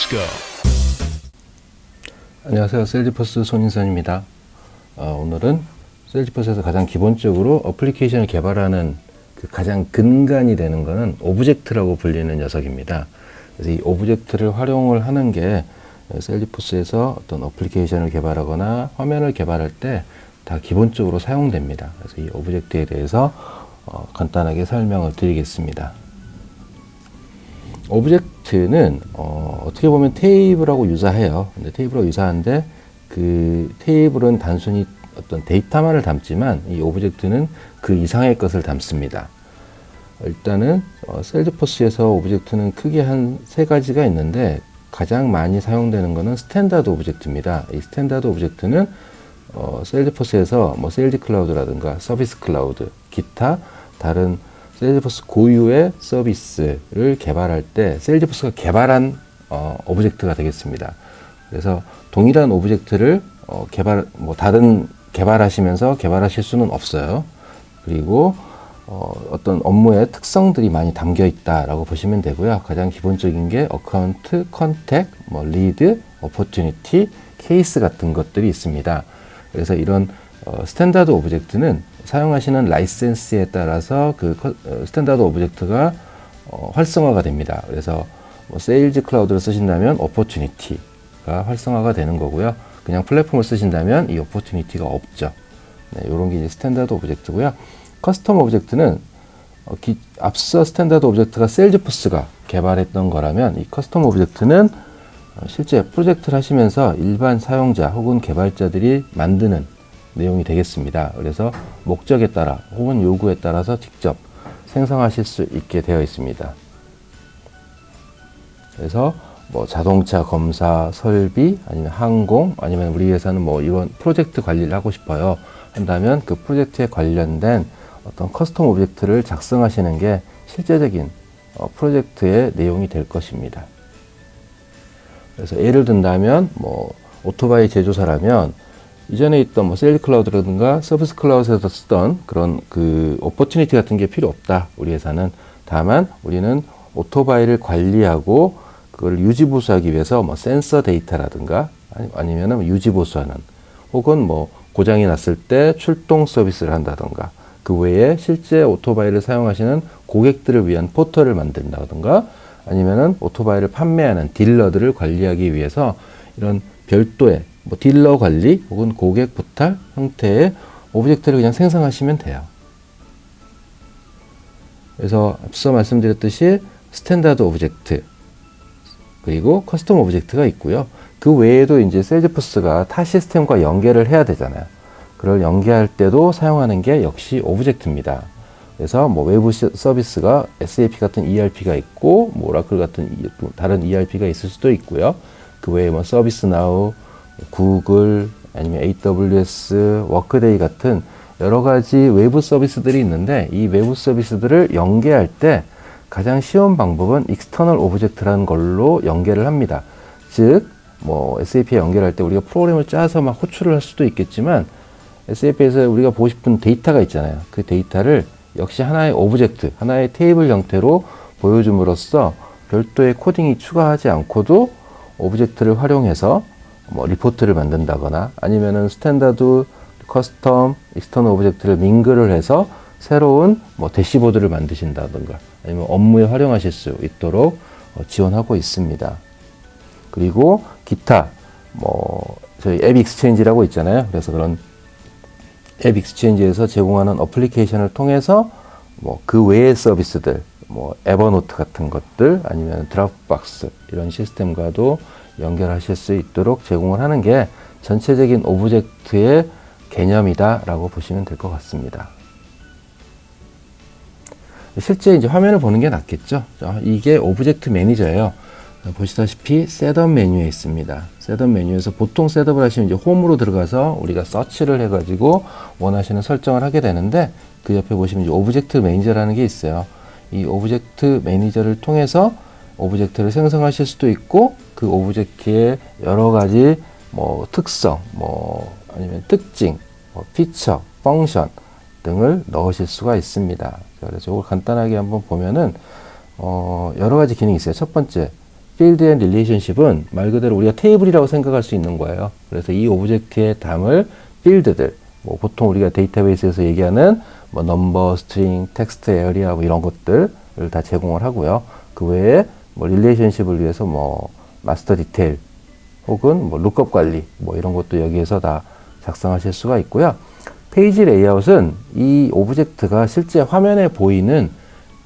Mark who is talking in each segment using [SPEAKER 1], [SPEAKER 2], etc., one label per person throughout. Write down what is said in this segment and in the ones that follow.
[SPEAKER 1] go.
[SPEAKER 2] 안녕하세요. 셀지포스 손인선입니다. 오늘은 셀지포스에서 가장 기본적으로 어플리케이션을 개발하는 그 가장 근간이 되는 것은 오브젝트라고 불리는 녀석입니다. 그래서 이 오브젝트를 활용을 하는 게 셀지포스에서 어떤 어플리케이션을 개발하거나 화면을 개발할 때 다 기본적으로 사용됩니다. 그래서 이 오브젝트에 대해서 간단하게 설명을 드리겠습니다. 오브젝트는 어떻게 보면 테이블하고 유사해요. 근데 테이블하고 유사한데 그 테이블은 단순히 어떤 데이터만을 담지만 이 오브젝트는 그 이상의 것을 담습니다. 일단은 셀지포스에서 오브젝트는 크게 한 세 가지가 있는데 가장 많이 사용되는 것은 스탠다드 오브젝트입니다. 이 스탠다드 오브젝트는 셀지포스에서 뭐 세일즈 클라우드라든가 서비스 클라우드, 기타 다른 셀지포스 고유의 서비스를 개발할 때 셀지포스가 개발한 오브젝트가 되겠습니다. 그래서 동일한 오브젝트를 다른 개발하시면서 개발하실 수는 없어요. 그리고 어떤 업무의 특성들이 많이 담겨 있다라고 보시면 되고요. 가장 기본적인 게 어카운트, 컨택, 리드, 오퍼튜니티, 케이스 같은 것들이 있습니다. 그래서 이런 스탠다드 오브젝트는 사용하시는 라이센스에 따라서 그 스탠다드 오브젝트가 활성화가 됩니다. 그래서 세일즈 클라우드를 쓰신다면 오퍼튜니티가 활성화가 되는 거고요. 그냥 플랫폼을 쓰신다면 이 오퍼튜니티가 없죠. 네, 이런 게 이제 스탠다드 오브젝트고요. 커스텀 오브젝트는 앞서 스탠다드 오브젝트가 셀지포스가 개발했던 거라면 이 커스텀 오브젝트는 실제 프로젝트를 하시면서 일반 사용자 혹은 개발자들이 만드는 내용이 되겠습니다. 그래서 목적에 따라 혹은 요구에 따라서 직접 생성하실 수 있게 되어 있습니다. 그래서 자동차 검사, 설비, 아니면 항공, 아니면 우리 회사는 이런 프로젝트 관리를 하고 싶어요 한다면 그 프로젝트에 관련된 어떤 커스텀 오브젝트를 작성하시는 게 실제적인 프로젝트의 내용이 될 것입니다. 그래서 예를 든다면 오토바이 제조사라면 이전에 있던 세일즈 클라우드라든가 서비스 클라우드에서 쓰던 그런 그 오퍼튜니티 같은 게 필요 없다. 우리 회사는. 다만 우리는 오토바이를 관리하고 그걸 유지보수하기 위해서 센서 데이터라든가 아니면 유지보수하는 혹은 고장이 났을 때 출동 서비스를 한다든가 그 외에 실제 오토바이를 사용하시는 고객들을 위한 포털을 만든다든가 아니면은 오토바이를 판매하는 딜러들을 관리하기 위해서 이런 별도의 딜러 관리 혹은 고객 포털 형태의 오브젝트를 그냥 생성하시면 돼요. 그래서 앞서 말씀드렸듯이 스탠다드 오브젝트 그리고 커스텀 오브젝트가 있고요. 그 외에도 이제 셀지포스가 타 시스템과 연계를 해야 되잖아요. 그걸 연계할 때도 사용하는 게 역시 오브젝트입니다. 그래서 외부 서비스가 SAP 같은 ERP가 있고 오라클 같은 다른 ERP가 있을 수도 있고요. 그 외에 서비스나우, 구글, 아니면 AWS, 워크데이 같은 여러 가지 외부 서비스들이 있는데 이 외부 서비스들을 연계할 때 가장 쉬운 방법은 익스터널 오브젝트라는 걸로 연계를 합니다. 즉, SAP에 연결할 때 우리가 프로그램을 짜서 막 호출을 할 수도 있겠지만 SAP에서 우리가 보고 싶은 데이터가 있잖아요. 그 데이터를 역시 하나의 오브젝트, 하나의 테이블 형태로 보여줌으로써 별도의 코딩이 추가하지 않고도 오브젝트를 활용해서 리포트를 만든다거나 아니면은 스탠다드, 커스텀, 익스터널 오브젝트를 밍글을 해서 새로운 대시보드를 만드신다든가 아니면 업무에 활용하실 수 있도록 지원하고 있습니다. 그리고 기타 저희 앱 익스체인지라고 있잖아요. 그래서 그런 앱 익스체인지에서 제공하는 어플리케이션을 통해서 그 외의 서비스들 에버노트 같은 것들 아니면 드랍박스 이런 시스템과도 연결하실 수 있도록 제공을 하는 게 전체적인 오브젝트의 개념이다 라고 보시면 될 것 같습니다. 실제 이제 화면을 보는 게 낫겠죠. 이게 오브젝트 매니저예요. 보시다시피 셋업 메뉴에 있습니다. 셋업 메뉴에서 보통 셋업을 하시면 이제 홈으로 들어가서 우리가 서치를 해가지고 원하시는 설정을 하게 되는데 그 옆에 보시면 이제 오브젝트 매니저라는 게 있어요. 이 오브젝트 매니저를 통해서 오브젝트를 생성하실 수도 있고 그 오브젝트의 여러 가지 특성, 아니면 특징, 피처, 펑션 등을 넣으실 수가 있습니다. 그래서 이걸 간단하게 한번 보면은 여러 가지 기능이 있어요. 첫 번째, 필드 앤 릴레이션십은 말 그대로 우리가 테이블이라고 생각할 수 있는 거예요. 그래서 이 오브젝트에 담을 필드들, 뭐 보통 우리가 데이터베이스에서 얘기하는 뭐 넘버, 스트링, 텍스트, 에어리아 뭐 이런 것들을 다 제공을 하고요. 그 외에 뭐 릴레이션십을 위해서 뭐 마스터 디테일 혹은 뭐 룩업 관리 뭐 이런 것도 여기에서 다 작성하실 수가 있고요. 페이지 레이아웃은 이 오브젝트가 실제 화면에 보이는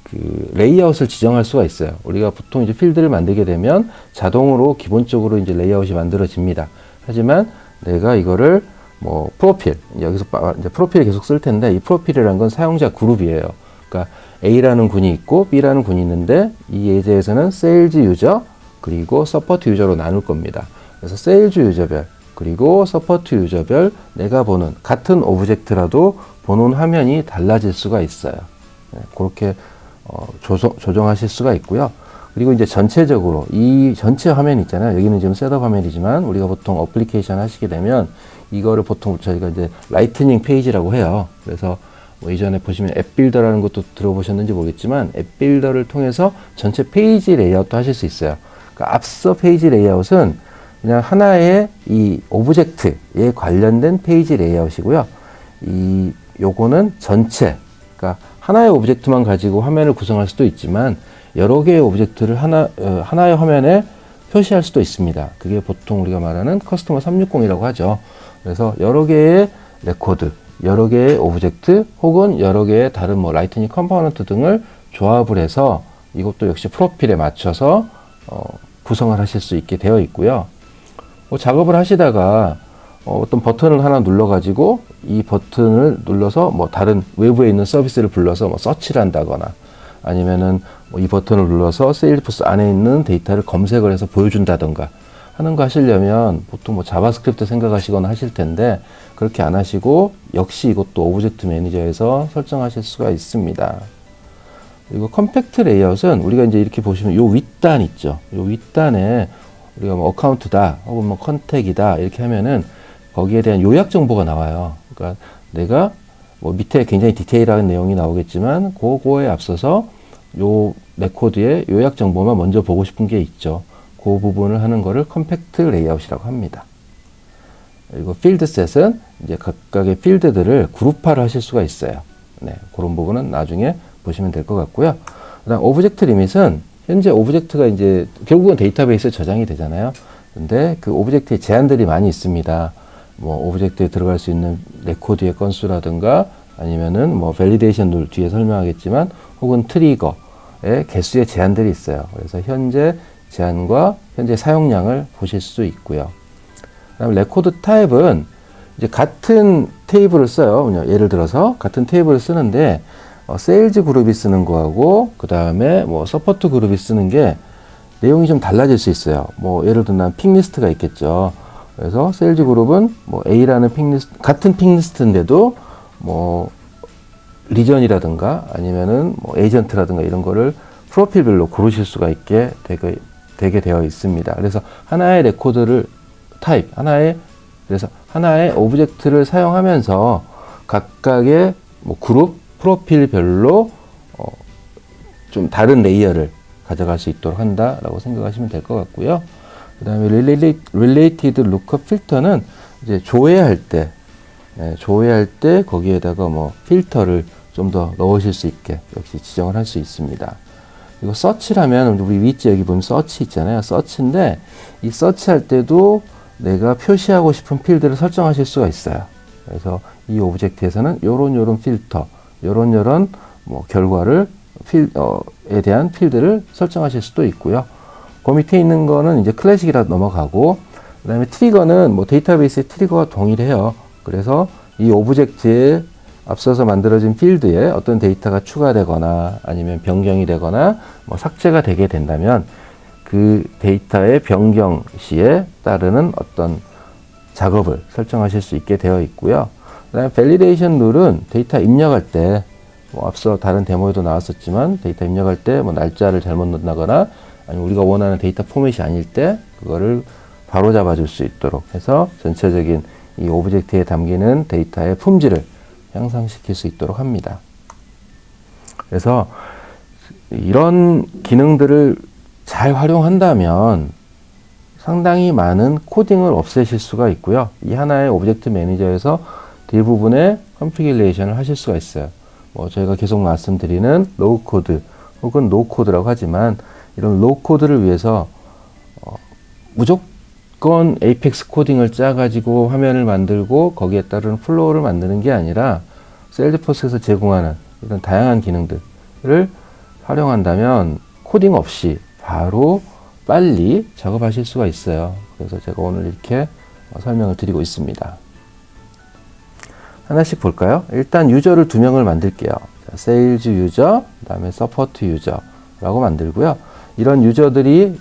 [SPEAKER 2] 그 레이아웃을 지정할 수가 있어요. 우리가 보통 이제 필드를 만들게 되면 자동으로 기본적으로 이제 레이아웃이 만들어집니다. 하지만 내가 이거를 뭐 프로필, 여기서 이제 프로필을 계속 쓸 텐데 이 프로필이라는 건 사용자 그룹이에요. 그러니까 A라는 군이 있고 B라는 군이 있는데 이 예제에서는 세일즈 유저 그리고 서포트 유저로 나눌 겁니다. 그래서 세일즈 유저별 그리고 서포트 유저별 내가 보는 같은 오브젝트라도 보는 화면이 달라질 수가 있어요. 네, 그렇게 조정하실 수가 있고요. 그리고 이제 전체적으로 이 전체 화면 있잖아요. 여기는 지금 셋업 화면이지만 우리가 보통 어플리케이션 하시게 되면 이거를 보통 저희가 이제 라이트닝 페이지라고 해요. 그래서 뭐 이전에 보시면 앱 빌더라는 것도 들어보셨는지 모르겠지만 앱 빌더를 통해서 전체 페이지 레이아웃도 하실 수 있어요. 그러니까 앞서 페이지 레이아웃은 그냥 하나의 이 오브젝트에 관련된 페이지 레이아웃이고요. 요거는 전체, 그러니까 하나의 오브젝트만 가지고 화면을 구성할 수도 있지만 여러 개의 오브젝트를 하나의 화면에 표시할 수도 있습니다. 그게 보통 우리가 말하는 커스터머 360이라고 하죠. 그래서 여러 개의 레코드, 여러 개의 오브젝트 혹은 여러 개의 다른 뭐 라이트닝 컴포넌트 등을 조합을 해서 이것도 역시 프로필에 맞춰서 구성을 하실 수 있게 되어 있고요. 뭐 작업을 하시다가 어떤 버튼을 하나 눌러가지고 이 버튼을 눌러서 뭐 다른 외부에 있는 서비스를 불러서 뭐 서치를 한다거나 아니면은 뭐 이 버튼을 눌러서 세일즈포스 안에 있는 데이터를 검색을 해서 보여준다던가 하는 거 하시려면 보통 뭐 자바스크립트 생각하시거나 하실 텐데 그렇게 안 하시고 역시 이것도 오브젝트 매니저에서 설정하실 수가 있습니다. 그리고 컴팩트 레이아웃은 우리가 이제 이렇게 보시면 요 윗단 있죠. 요 윗단에 우리가 뭐 어카운트다 혹은 뭐 컨택이다 이렇게 하면은 거기에 대한 요약 정보가 나와요. 그러니까 내가 뭐 밑에 굉장히 디테일한 내용이 나오겠지만 그거에 앞서서 요 레코드의 요약 정보만 먼저 보고 싶은 게 있죠. 그 부분을 하는 거를 컴팩트 레이아웃이라고 합니다. 그리고 필드셋은 이제 각각의 필드들을 그룹화를 하실 수가 있어요. 네, 그런 부분은 나중에 보시면 될 것 같고요. 그다음 오브젝트 리밋은 현재 오브젝트가 이제 결국은 데이터베이스에 저장이 되잖아요. 근데 그 오브젝트에 제한들이 많이 있습니다. 뭐 오브젝트에 들어갈 수 있는 레코드의 건수라든가 아니면은 뭐 밸리데이션 룰 뒤에 설명하겠지만 혹은 트리거의 개수의 제한들이 있어요. 그래서 현재 제한과 현재 사용량을 보실 수 있고요. 그다음 레코드 타입은 이제 같은 테이블을 써요. 예를 들어서 같은 테이블을 쓰는데 세일즈 그룹이 쓰는 거하고 그 다음에 뭐 서포트 그룹이 쓰는 게 내용이 좀 달라질 수 있어요. 뭐 예를 들면 픽리스트가 있겠죠. 그래서 세일즈 그룹은 뭐 A라는 픽리스트 같은 픽리스트인데도 뭐 리전이라든가 아니면은 뭐 에이전트라든가 이런 거를 프로필별로 고르실 수가 있게 되게 되어 있습니다. 그래서 하나의 레코드를 그래서 하나의 오브젝트를 사용하면서 각각의 뭐 그룹 프로필별로 좀 다른 레이어를 가져갈 수 있도록 한다라고 생각하시면 될 것 같고요. 그 다음에 related lookup 필터는 이제 조회할 때 거기에다가 뭐 필터를 좀 더 넣으실 수 있게 역시 지정을 할 수 있습니다. 그리고 서치라면 우리 위치 여기 보면 서치 있잖아요. 서치인데 이 서치할 때도 내가 표시하고 싶은 필드를 설정하실 수가 있어요. 그래서 이 오브젝트에서는 요런 필터, 요런 뭐 결과를 에 대한 필드를 설정하실 수도 있고요. 그 밑에 있는 거는 이제 클래식이라 넘어가고 그다음에 트리거는 뭐 데이터베이스의 트리거와 동일해요. 그래서 이 오브젝트에 앞서서 만들어진 필드에 어떤 데이터가 추가되거나 아니면 변경이 되거나 뭐 삭제가 되게 된다면 그 데이터의 변경 시에 따르는 어떤 작업을 설정하실 수 있게 되어 있고요. 그다음에 밸리데이션 룰은 데이터 입력할 때 뭐 앞서 다른 데모에도 나왔었지만 데이터 입력할 때 뭐 날짜를 잘못 넣는다거나 아니면 우리가 원하는 데이터 포맷이 아닐 때 그거를 바로 잡아줄 수 있도록 해서 전체적인 이 오브젝트에 담기는 데이터의 품질을 향상시킬 수 있도록 합니다. 그래서 이런 기능들을 잘 활용한다면 상당히 많은 코딩을 없애실 수가 있고요. 이 하나의 오브젝트 매니저에서 대부분의 컨피규레이션을 하실 수가 있어요. 뭐 저희가 계속 말씀드리는 로우 코드 혹은 노 코드라고 하지만 이런 로우 코드를 위해서 무조건 에이펙스 코딩을 짜가지고 화면을 만들고 거기에 따른 플로우를 만드는 게 아니라 세일즈포스에서 제공하는 이런 다양한 기능들을 활용한다면 코딩 없이 바로 빨리 작업하실 수가 있어요. 그래서 제가 오늘 이렇게 설명을 드리고 있습니다. 하나씩 볼까요? 일단 유저를 2명을 만들게요. 세일즈 유저, 그 다음에 서포트 유저라고 만들고요. 이런 유저들이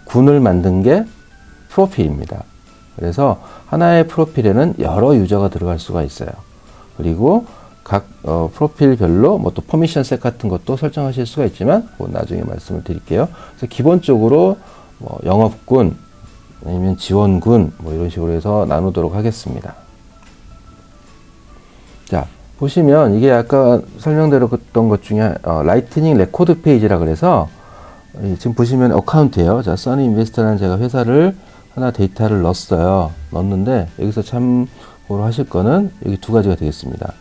[SPEAKER 2] 군을 만든 게 프로필입니다. 그래서 하나의 프로필에는 여러 유저가 들어갈 수가 있어요. 그리고 각 프로필별로 뭐 또 퍼미션 셋 같은 것도 설정하실 수가 있지만 나중에 말씀을 드릴게요. 그래서 기본적으로 뭐 영업군 아니면 지원군 뭐 이런 식으로 해서 나누도록 하겠습니다. 자, 보시면 이게 아까 설명드렸던 것 중에 라이트닝 레코드 페이지라 그래서 지금 보시면 어카운트예요. 자, 써니 인베스터라는 제가 회사를 하나 데이터를 넣었는데 여기서 참고로 하실 거는 여기 2가지가 되겠습니다.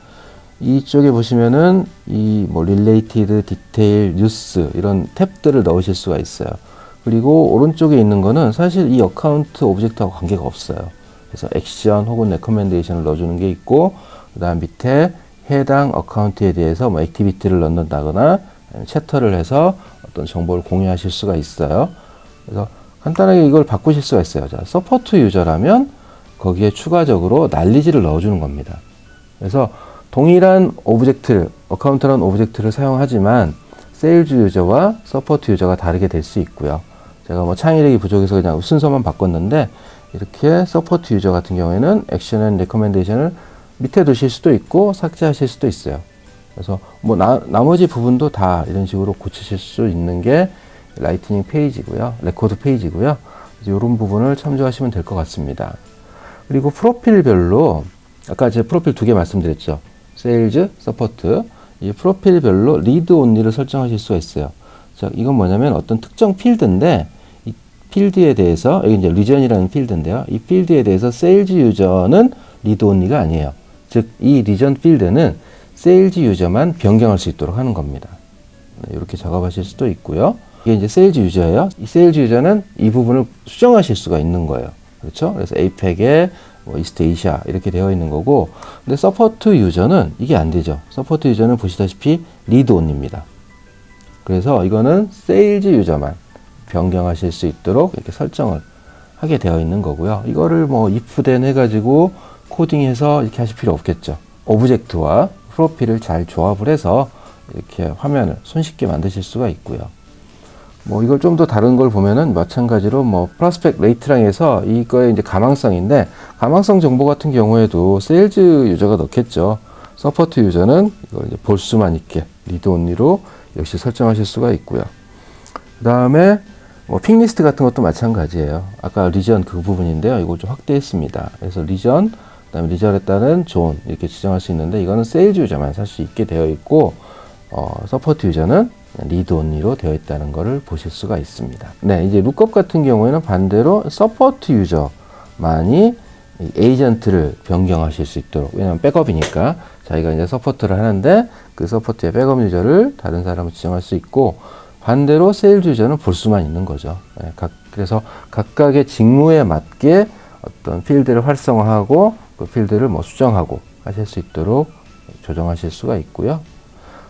[SPEAKER 2] 이쪽에 보시면은 이 뭐 릴레이티드, 디테일, 뉴스 이런 탭들을 넣으실 수가 있어요. 그리고 오른쪽에 있는 거는 사실 이 어카운트 오브젝트하고 관계가 없어요. 그래서 액션 혹은 레커멘데이션을 넣어주는 게 있고 그 다음 밑에 해당 어카운트에 대해서 뭐 액티비티를 넣는다거나 챕터를 해서 어떤 정보를 공유하실 수가 있어요. 그래서 간단하게 이걸 바꾸실 수가 있어요. 자, 서포트 유저라면 거기에 추가적으로 날리지를 넣어주는 겁니다. 그래서 동일한 오브젝트, 어카운트라는 오브젝트를 사용하지만 세일즈 유저와 서포트 유저가 다르게 될 수 있고요. 제가 뭐 창의력이 부족해서 그냥 순서만 바꿨는데 이렇게 서포트 유저 같은 경우에는 액션 앤 레커멘데이션을 밑에 두실 수도 있고 삭제하실 수도 있어요. 그래서 뭐 나머지 부분도 다 이런 식으로 고치실 수 있는 게 라이트닝 페이지고요. 레코드 페이지고요. 이런 부분을 참조하시면 될 것 같습니다. 그리고 프로필별로 아까 제가 프로필 2개 말씀드렸죠. 세일즈, 서포트. 이 프로필별로 리드 온리를 설정하실 수가 있어요. 자, 이건 뭐냐면 어떤 특정 필드인데 이 필드에 대해서 여기 이제 리전이라는 필드인데요. 이 필드에 대해서 세일즈 유저는 리드 온리가 아니에요. 즉, 이 리전 필드는 세일즈 유저만 변경할 수 있도록 하는 겁니다. 이렇게 작업하실 수도 있고요. 이게 이제 세일즈 유저예요. 이 세일즈 유저는 이 부분을 수정하실 수가 있는 거예요. 그렇죠? 그래서 에이펙에 뭐 이스트 에이시아 이렇게 되어 있는 거고, 근데 서포트 유저는 이게 안 되죠. 서포트 유저는 보시다시피 리드 온입니다. 그래서 이거는 세일즈 유저만 변경하실 수 있도록 이렇게 설정을 하게 되어 있는 거고요. 이거를 뭐 if then 해가지고 코딩해서 이렇게 하실 필요 없겠죠. 오브젝트와 프로필을 잘 조합을 해서 이렇게 화면을 손쉽게 만드실 수가 있고요. 뭐 이걸 좀 더 다른 걸 보면은 마찬가지로 뭐 프로스펙트 레이트랑 해서 이거의 이제 가망성인데, 가망성 정보 같은 경우에도 세일즈 유저가 넣겠죠. 서포트 유저는 이걸 이제 볼 수만 있게 리드 온리로 역시 설정하실 수가 있고요. 그 다음에 뭐 픽리스트 같은 것도 마찬가지예요. 아까 리전 그 부분인데요. 이걸 좀 확대했습니다. 그래서 리전, 그 다음에 리전에 따른 존 이렇게 지정할 수 있는데, 이거는 세일즈 유저만 살 수 있게 되어 있고, 서포트 유저는 리드 온리로 되어 있다는 것을 보실 수가 있습니다. 네, 이제 룩업 같은 경우에는 반대로 서포트 유저만이 에이전트를 변경하실 수 있도록, 왜냐하면 백업이니까 자기가 이제 서포트를 하는데 그 서포트의 백업 유저를 다른 사람을 지정할 수 있고, 반대로 세일즈 유저는 볼 수만 있는 거죠. 네, 그래서 각각의 직무에 맞게 어떤 필드를 활성화하고 그 필드를 뭐 수정하고 하실 수 있도록 조정하실 수가 있고요.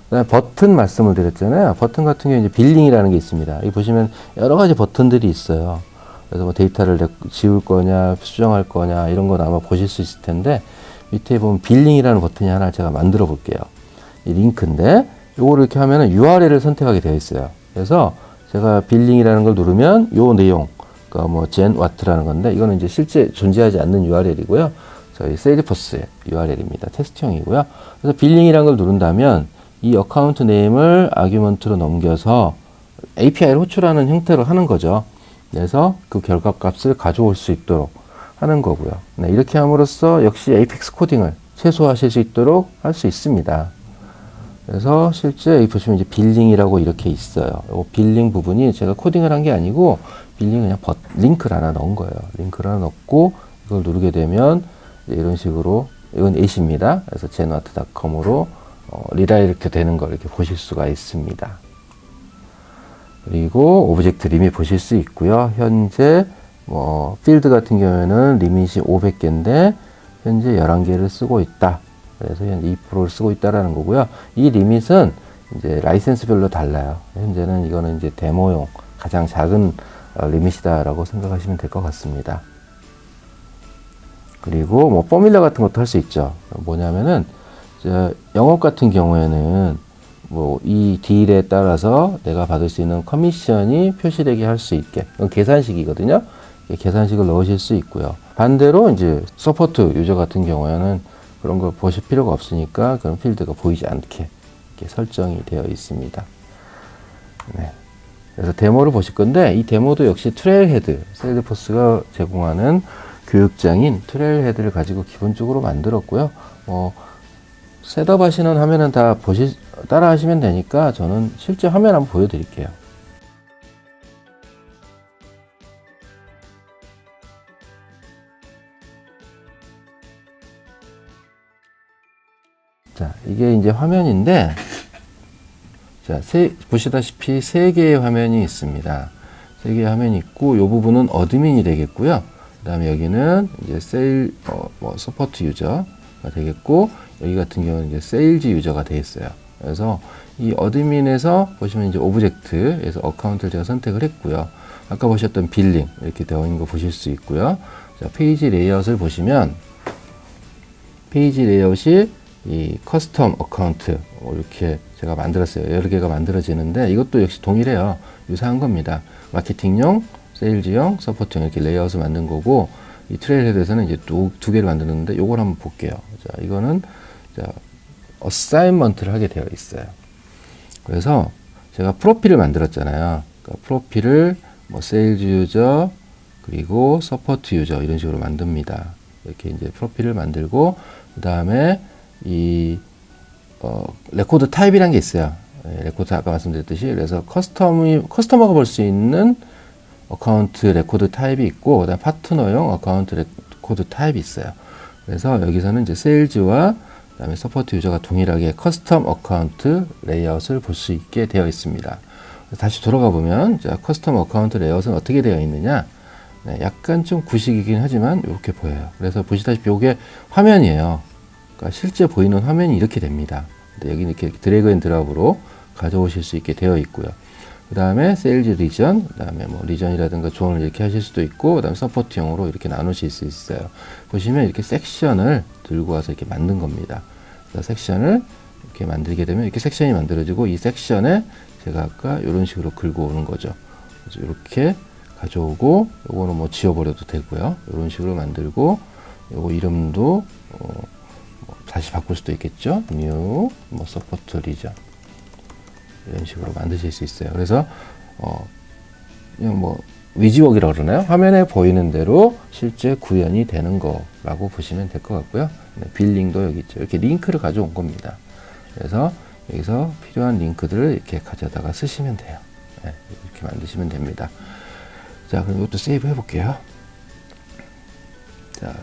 [SPEAKER 2] 그다음에 버튼 말씀을 드렸잖아요. 버튼 같은 경우에 이제 빌링이라는 게 있습니다. 여기 보시면 여러 가지 버튼들이 있어요. 그래서 뭐 데이터를 지울 거냐, 수정할 거냐, 이런 건 아마 보실 수 있을 텐데, 밑에 보면 빌링이라는 버튼이 하나 제가 만들어 볼게요. 이 링크인데, 요거를 이렇게 하면은 URL을 선택하게 되어 있어요. 그래서 제가 빌링이라는 걸 누르면 요 내용, 그러니까 뭐 젠 와트라는 건데, 이거는 이제 실제 존재하지 않는 URL이고요. 저희 세일즈포스의 URL입니다. 테스트용이고요. 그래서 빌링이라는 걸 누른다면 이 어카운트 네임을 아규먼트로 넘겨서 API를 호출하는 형태로 하는 거죠. 그래서 그 결과값을 가져올 수 있도록 하는 거고요. 네, 이렇게 함으로써 역시 에이펙스 코딩을 최소화하실 수 있도록 할 수 있습니다. 그래서 실제 여기 보시면 이제 빌링이라고 이렇게 있어요. 이 빌링 부분이 제가 코딩을 한 게 아니고 빌링 그냥 링크를 하나 넣은 거예요. 링크를 하나 넣고 이걸 누르게 되면 이런 식으로 이건 AC입니다. 그래서 제노아트.com으로 리다이렉트 되는 걸 이렇게 보실 수가 있습니다. 그리고 오브젝트 리밋 보실 수 있고요. 현재 필드 같은 경우에는 리밋이 500개인데 현재 11개를 쓰고 있다. 그래서 현재 2%를 쓰고 있다라는 거고요. 이 리밋은 이제 라이센스별로 달라요. 현재는 이거는 이제 데모용 가장 작은 리밋이다라고 생각하시면 될 것 같습니다. 그리고 포뮬러 같은 것도 할 수 있죠. 뭐냐면은 영업 같은 경우에는 이 딜에 따라서 내가 받을 수 있는 커미션이 표시되게 할 수 있게, 이건 계산식이거든요. 계산식을 넣으실 수 있고요. 반대로 이제 서포트 유저 같은 경우에는 그런 걸 보실 필요가 없으니까 그런 필드가 보이지 않게 이렇게 설정이 되어 있습니다. 네. 그래서 데모를 보실 건데 이 데모도 역시 트레일헤드, 세일즈포스가 제공하는 교육장인 트레일헤드를 가지고 기본적으로 만들었고요. 셋업 하시는 화면은 다 따라 하시면 되니까 저는 실제 화면 한번 보여드릴게요. 자, 이게 이제 화면인데, 자, 보시다시피 3개의 화면이 있습니다. 3개의 화면이 있고, 이 부분은 어드민이 되겠고요. 그 다음에 여기는 이제 서포트 유저가 되겠고, 여기 같은 경우는 이제 세일즈 유저가 되겠어요. 그래서 이 어드민에서 보시면 이제 오브젝트에서 어카운트를 제가 선택을 했고요. 아까 보셨던 빌링 이렇게 되어 있는 거 보실 수 있고요. 자, 페이지 레이아웃을 보시면 페이지 레이아웃이 이 커스텀 어카운트 이렇게 제가 만들었어요. 여러 개가 만들어지는데 이것도 역시 동일해요. 유사한 겁니다. 마케팅용, 세일즈용, 서포트용 이렇게 레이아웃을 만든 거고 이 트레일헤드에서는 이제 두 개를 만드는데 이걸 한번 볼게요. 자, 이거는 어사인먼트를 하게 되어 있어요. 그래서 제가 프로필을 만들었잖아요. 그러니까 프로필을 세일즈 유저 그리고 서포트 유저 이런 식으로 만듭니다. 이렇게 이제 프로필을 만들고 그 다음에 이 레코드 타입이라는 게 있어요. 레코드 아까 말씀드렸듯이 그래서 커스터머가 볼 수 있는 어카운트 레코드 타입이 있고 그다음 파트너용 어카운트 레코드 타입이 있어요. 그래서 여기서는 이제 세일즈와 그다음에 서포트 유저가 동일하게 커스텀 어카운트 레이아웃을 볼 수 있게 되어 있습니다. 다시 돌아가 보면 자, 커스텀 어카운트 레이아웃은 어떻게 되어 있느냐? 네, 약간 좀 구식이긴 하지만 이렇게 보여요. 그래서 보시다시피 이게 화면이에요. 그러니까 실제 보이는 화면이 이렇게 됩니다. 근데 여기 이렇게 드래그 앤 드랍으로 가져오실 수 있게 되어 있고요. 그 다음에 세일즈 리전, 그 다음에 리전이라든가 존을 이렇게 하실 수도 있고, 그 다음에 서포트용으로 이렇게 나누실 수 있어요. 보시면 이렇게 섹션을 들고 와서 이렇게 만든 겁니다. 그래서 섹션을 이렇게 만들게 되면 이렇게 섹션이 만들어지고, 이 섹션에 제가 아까 이런 식으로 긁어 오는 거죠. 그래서 이렇게 가져오고, 요거는 지워버려도 되고요. 이런 식으로 만들고, 요거 이름도, 다시 바꿀 수도 있겠죠. new, 서포트 리전. 이런 식으로 만드실 수 있어요. 그래서 그냥 위지웍이라고 그러나요? 화면에 보이는 대로 실제 구현이 되는 거라고 보시면 될 것 같고요. 네, 빌링도 여기 있죠. 이렇게 링크를 가져온 겁니다. 그래서 여기서 필요한 링크들을 이렇게 가져다가 쓰시면 돼요. 네, 이렇게 만드시면 됩니다. 자, 그럼 이것도 세이브 해볼게요. 자,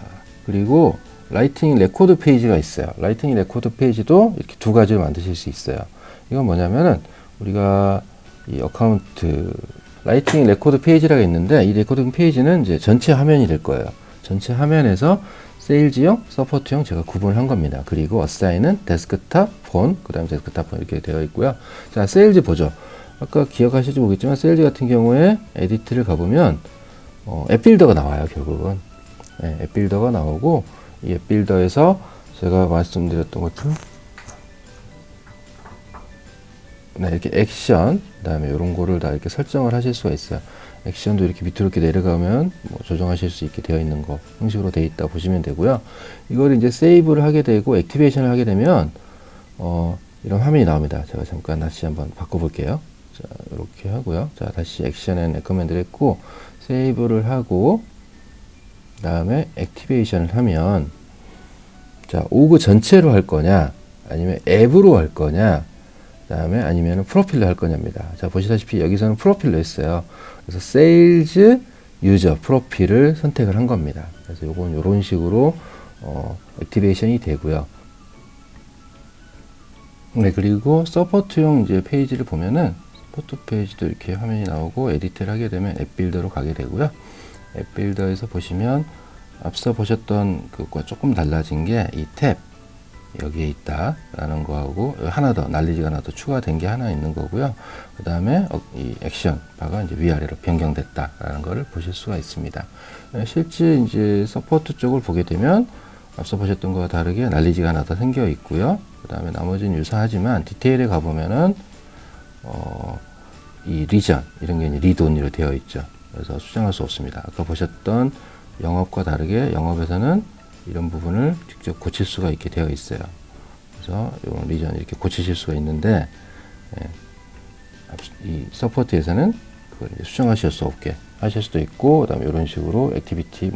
[SPEAKER 2] 그리고 라이팅 레코드 페이지가 있어요. 라이팅 레코드 페이지도 이렇게 두 가지를 만드실 수 있어요. 이건 뭐냐면은 우리가 이 어카운트 라이팅 레코드 페이지라고 있는데 이 레코드 페이지는 이제 전체 화면이 될 거예요. 전체 화면에서 세일즈용, 서포트용 제가 구분을 한 겁니다. 그리고 어사인은 데스크탑, 폰, 그 다음에 데스크탑 폰 이렇게 되어 있고요. 자, 세일즈 보죠. 아까 기억하실지 모르겠지만 세일즈 같은 경우에 에디트를 가보면 앱빌더가 나와요. 결국은 앱빌더가 나오고 이 앱빌더에서 제가 말씀드렸던 것처럼 네, 이렇게 액션, 그 다음에 이런 거를 다 이렇게 설정을 하실 수가 있어요. 액션도 이렇게 밑으로 이렇게 내려가면 조정하실 수 있게 되어 있는 거 형식으로 되어 있다 보시면 되고요. 이걸 이제 세이브를 하게 되고 액티베이션을 하게 되면 이런 화면이 나옵니다. 제가 잠깐 다시 한번 바꿔볼게요. 자, 이렇게 하고요. 자, 다시 액션 앤 레커멘드를 했고 세이브를 하고 그 다음에 액티베이션을 하면 자, 오그 전체로 할 거냐 아니면 앱으로 할 거냐 그다음에 아니면 프로필로 할 거냐입니다. 자, 보시다시피 여기서는 프로필로 했어요. 그래서 세일즈 유저 프로필을 선택을 한 겁니다. 그래서 요건 요런 식으로 액티베이션이 되고요. 네, 그리고 서포트용 이제 페이지를 보면은 서포트 페이지도 이렇게 화면이 나오고 에디트를 하게 되면 앱 빌더로 가게 되고요. 앱 빌더에서 보시면 앞서 보셨던 그것과 조금 달라진 게 이 탭 여기에 있다 라는 거하고 하나 더 난리지가 하나 더 추가된 게 하나 있는 거고요. 그 다음에 이 액션 바가 이제 위아래로 변경됐다 라는 거를 보실 수가 있습니다. 실제 이제 서포트 쪽을 보게 되면 앞서 보셨던 거와 다르게 난리지가 하나 더 생겨 있고요. 그 다음에 나머지는 유사하지만 디테일에 가보면은 이 리전 이런 게 이제 리드 온리로 되어 있죠. 그래서 수정할 수 없습니다. 아까 보셨던 영업과 다르게 영업에서는 이런 부분을 직접 고칠 수가 있게 되어 있어요. 그래서 이런 리전 이렇게 고치실 수가 있는데 이 서포트에서는 그걸 이제 수정하실 수 없게 하실 수도 있고, 그다음에 이런 식으로 액티비티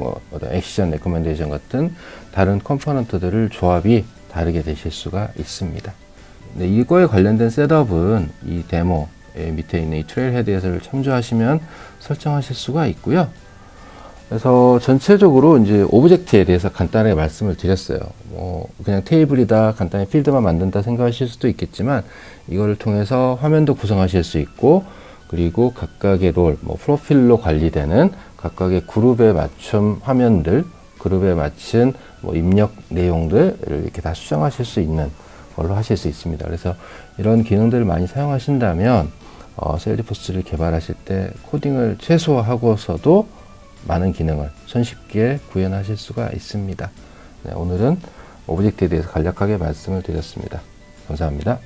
[SPEAKER 2] 액션 레코멘데이션 같은 다른 컴포넌트들을 조합이 다르게 되실 수가 있습니다. 네, 이거에 관련된 셋업은 이 데모 밑에 있는 이 트레일 헤드에서를 참조하시면 설정하실 수가 있고요. 그래서 전체적으로 이제 오브젝트에 대해서 간단하게 말씀을 드렸어요. 그냥 테이블이다, 간단히 필드만 만든다 생각하실 수도 있겠지만, 이거를 통해서 화면도 구성하실 수 있고, 그리고 각각의 롤, 프로필로 관리되는 각각의 그룹에 맞춘 화면들, 그룹에 맞춘 입력 내용들을 이렇게 다 수정하실 수 있는 걸로 하실 수 있습니다. 그래서 이런 기능들을 많이 사용하신다면, 셀리포스를 개발하실 때 코딩을 최소화하고서도 많은 기능을 손쉽게 구현하실 수가 있습니다. 네, 오늘은 오브젝트에 대해서 간략하게 말씀을 드렸습니다. 감사합니다.